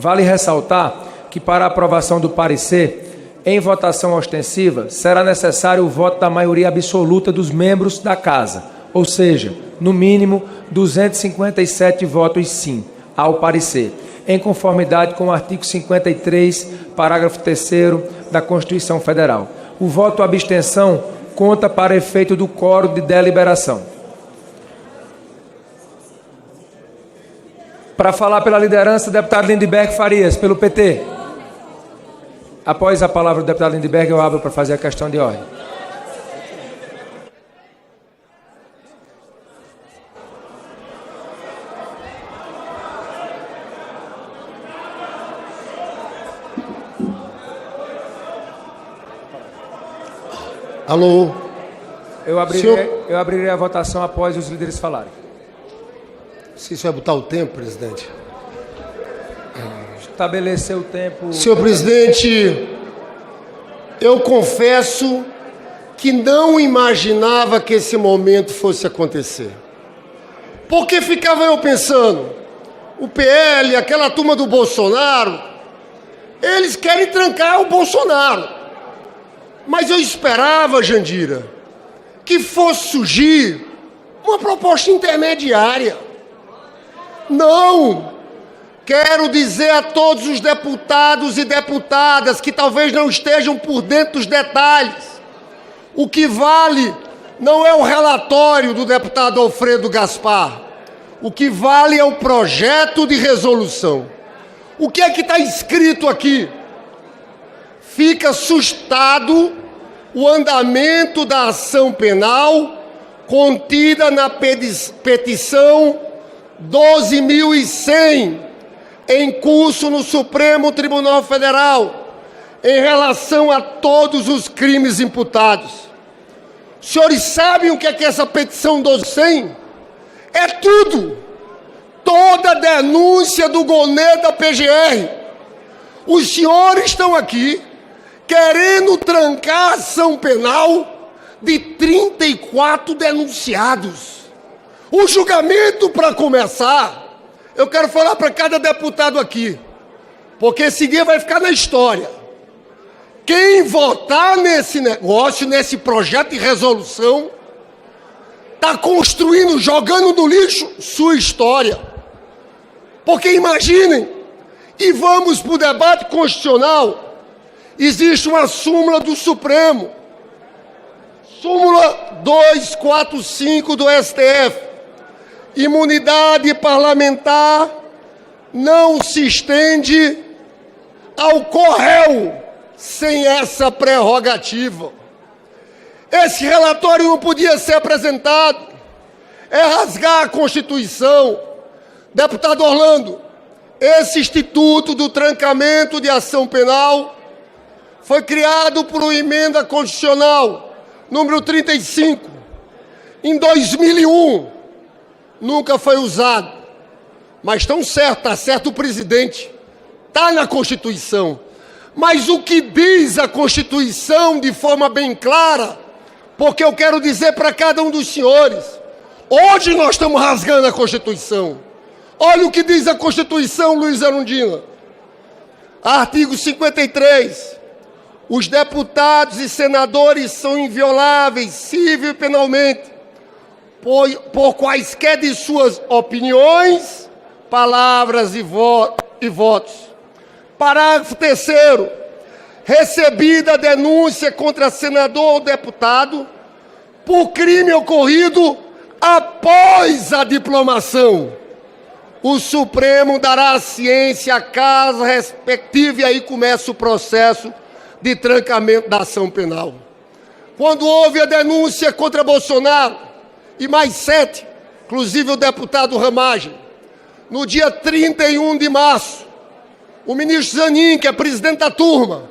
Vale ressaltar que, para a aprovação do parecer, em votação ostensiva, será necessário o voto da maioria absoluta dos membros da Casa, ou seja, no mínimo 257 votos sim ao parecer, em conformidade com o artigo 53, parágrafo 3º da Constituição Federal. O voto abstenção conta para efeito do quórum de deliberação. Para falar pela liderança, deputado Lindbergh Farias, pelo PT. Após a palavra do deputado Lindbergh, eu abro para fazer a questão de ordem. Alô? Eu abrirei a votação após os líderes falarem. Se isso vai botar o tempo, presidente? Estabelecer o tempo... Senhor presidente, eu confesso que não imaginava que esse momento fosse acontecer. Porque ficava eu pensando, o PL, aquela turma do Bolsonaro, eles querem trancar o Bolsonaro. Mas eu esperava, Jandira, que fosse surgir uma proposta intermediária. Não! Quero dizer a todos os deputados e deputadas que talvez não estejam por dentro dos detalhes. O que vale não é o relatório do deputado Alfredo Gaspar. O que vale é o projeto de resolução. O que é que está escrito aqui? Fica sustentado o andamento da ação penal contida na petição 12.100, em curso no Supremo Tribunal Federal, em relação a todos os crimes imputados. Os senhores sabem o que é essa petição 12.100? É tudo. Toda a denúncia do Gonê da PGR. Os senhores estão aqui querendo trancar a ação penal de 34 denunciados. O julgamento, para começar, eu quero falar para cada deputado aqui, porque esse dia vai ficar na história. Quem votar nesse negócio, nesse projeto de resolução, está construindo, jogando no lixo sua história. Porque imaginem, e vamos para o debate constitucional, existe uma súmula do Supremo, súmula 245 do STF, imunidade parlamentar não se estende ao co-réu sem essa prerrogativa. Esse relatório não podia ser apresentado, é rasgar a Constituição. Deputado Orlando, esse Instituto do Trancamento de Ação Penal foi criado por uma emenda constitucional, número 35, em 2001. Nunca foi usado. Mas estão certo, está certo o presidente. Está na Constituição. Mas o que diz a Constituição de forma bem clara, porque eu quero dizer para cada um dos senhores, hoje nós estamos rasgando a Constituição. Olha o que diz a Constituição, Luiz Erundina. Artigo 53. Os deputados e senadores são invioláveis, civil e penalmente, por quaisquer de suas opiniões, palavras e votos. Parágrafo 3º. Recebida a denúncia contra senador ou deputado por crime ocorrido após a diplomação, o Supremo dará ciência à casa respectiva e aí começa o processo de trancamento da ação penal. Quando houve a denúncia contra Bolsonaro, e mais 7, inclusive o deputado Ramagem, no dia 31 de março, o ministro Zanin, que é presidente da turma,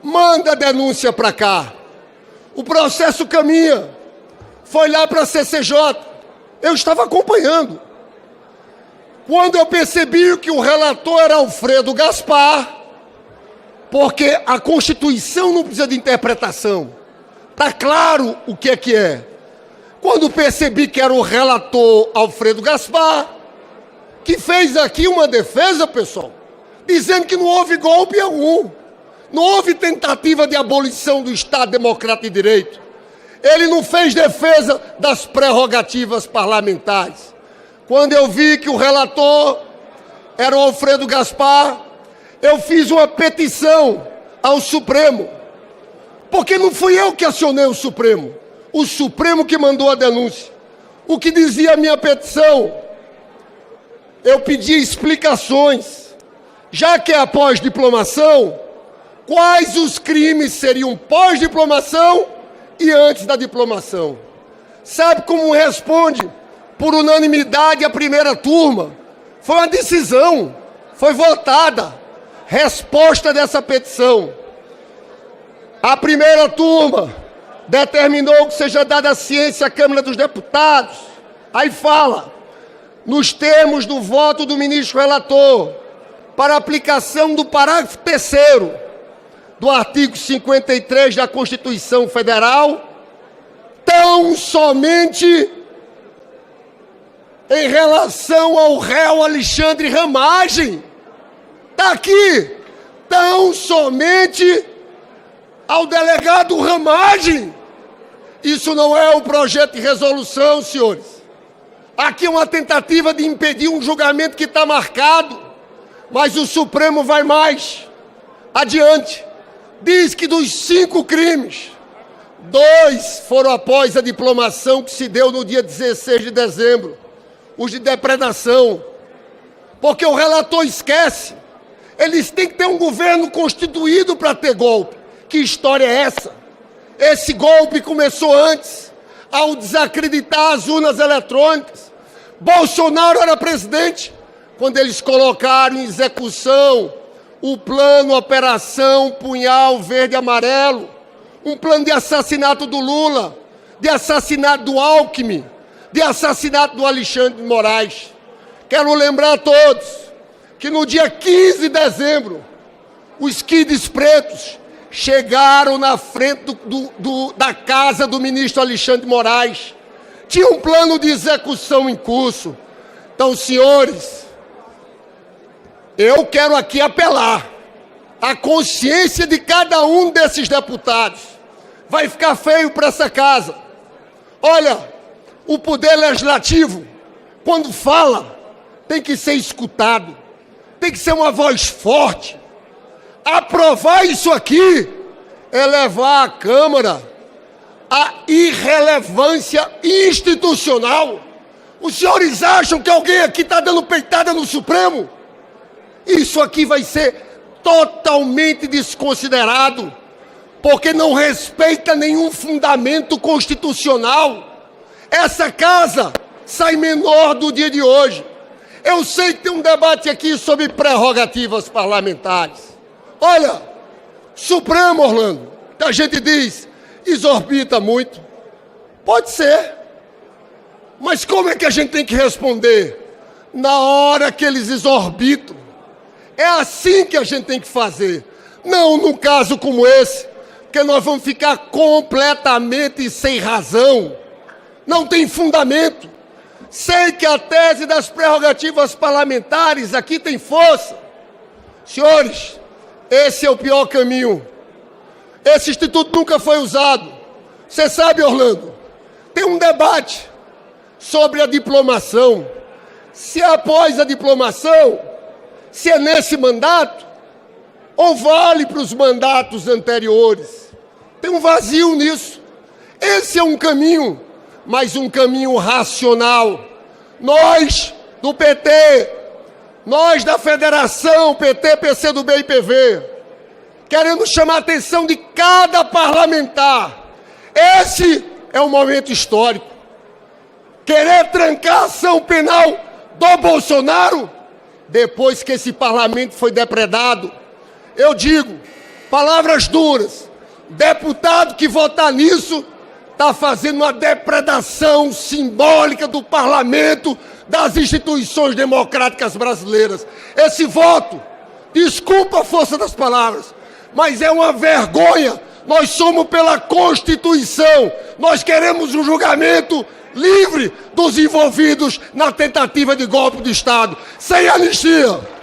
manda a denúncia para cá. O processo caminha, foi lá para a CCJ, eu estava acompanhando. Quando eu percebi que o relator era Alfredo Gaspar, porque a Constituição não precisa de interpretação, está claro o que é. Quando percebi que era o relator Alfredo Gaspar, que fez aqui uma defesa, pessoal, dizendo que não houve golpe algum. Não houve tentativa de abolição do Estado Democrático de Direito. Ele não fez defesa das prerrogativas parlamentares. Quando eu vi que o relator era o Alfredo Gaspar, eu fiz uma petição ao Supremo. Porque não fui eu que acionei o Supremo que mandou a denúncia. O que dizia a minha petição? Eu pedi explicações. Já que é a pós-diplomação, quais os crimes seriam pós-diplomação e antes da diplomação? Sabe como responde? Por unanimidade a primeira turma. Foi uma decisão, foi votada. Resposta dessa petição. A primeira turma determinou que seja dada a ciência à Câmara dos Deputados. Aí fala, nos termos do voto do ministro relator, para aplicação do parágrafo 3º do artigo 53 da Constituição Federal, tão somente em relação ao réu Alexandre Ramagem. Está aqui, tão somente ao delegado Ramagem. Isso não é o projeto de resolução, senhores. Aqui é uma tentativa de impedir um julgamento que está marcado, mas o Supremo vai mais adiante. Diz que dos 5 crimes, 2 foram após a diplomação que se deu no dia 16 de dezembro, os de depredação. Porque o relator esquece, eles têm que ter um governo constituído para ter golpe. Que história é essa? Esse golpe começou antes, ao desacreditar as urnas eletrônicas. Bolsonaro era presidente quando eles colocaram em execução o plano Operação Punhal Verde e Amarelo, um plano de assassinato do Lula, de assassinato do Alckmin, de assassinato do Alexandre de Moraes. Quero lembrar a todos que no dia 15 de dezembro, os kids pretos chegaram na frente da casa do ministro Alexandre de Moraes. Tinha um plano de execução em curso. Então, senhores, eu quero aqui apelar à consciência de cada um desses deputados. Vai ficar feio para essa casa. Olha, o poder legislativo, quando fala, tem que ser escutado. Tem que ser uma voz forte. Aprovar isso aqui é levar à Câmara a irrelevância institucional. Os senhores acham que alguém aqui está dando peitada no Supremo? Isso aqui vai ser totalmente desconsiderado, porque não respeita nenhum fundamento constitucional. Essa casa sai menor do dia de hoje. Eu sei que tem um debate aqui sobre prerrogativas parlamentares. Olha, Supremo, Orlando, que a gente diz, exorbita muito. Pode ser. Mas como é que a gente tem que responder? Na hora que eles exorbitam. É assim que a gente tem que fazer. Não num caso como esse, porque nós vamos ficar completamente sem razão. Não tem fundamento. Sei que a tese das prerrogativas parlamentares aqui tem força. Senhores, esse é o pior caminho. Esse instituto nunca foi usado. Você sabe, Orlando, tem um debate sobre a diplomação. Se é após a diplomação, se é nesse mandato, ou vale para os mandatos anteriores. Tem um vazio nisso. Esse é um caminho, mas um caminho racional. Nós, do PT, nós da Federação, PT, PCdoB e PV, queremos chamar a atenção de cada parlamentar. Esse é um momento histórico. Querer trancar a ação penal do Bolsonaro, depois que esse parlamento foi depredado. Eu digo, palavras duras, deputado que votar nisso está fazendo uma depredação simbólica do parlamento, das instituições democráticas brasileiras. Esse voto, desculpa a força das palavras, mas é uma vergonha. Nós somos pela Constituição. Nós queremos um julgamento livre dos envolvidos na tentativa de golpe de Estado, sem anistia.